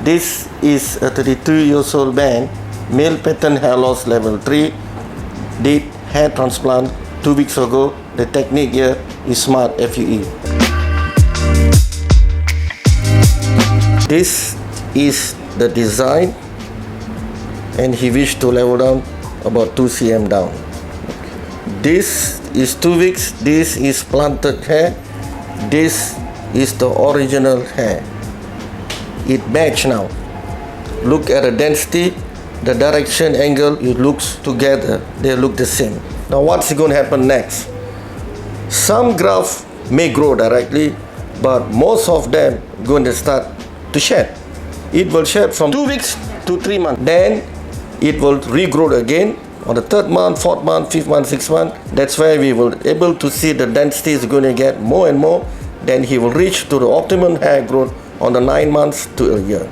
This is a 32 years old man, male pattern hair loss level 3, did hair transplant 2 weeks ago. The technique here is Smart FUE. This is the design, and he wished to level down about 2 cm down. This is 2 weeks, this is planted hair, this is the original hair. It match now. Look at the density, the direction, angle, it looks together, they look the same. Now what's going to happen next? Some graft may grow directly, but most of them going to start to shed. It will shed from 2 weeks to 3 months. Then it will regrow again on the 3rd month, 4th month, 5th month, 6th month. That's where we will able to see the density is going to get more and more. Then he will reach to the optimum hair growth on the 9 months to a year.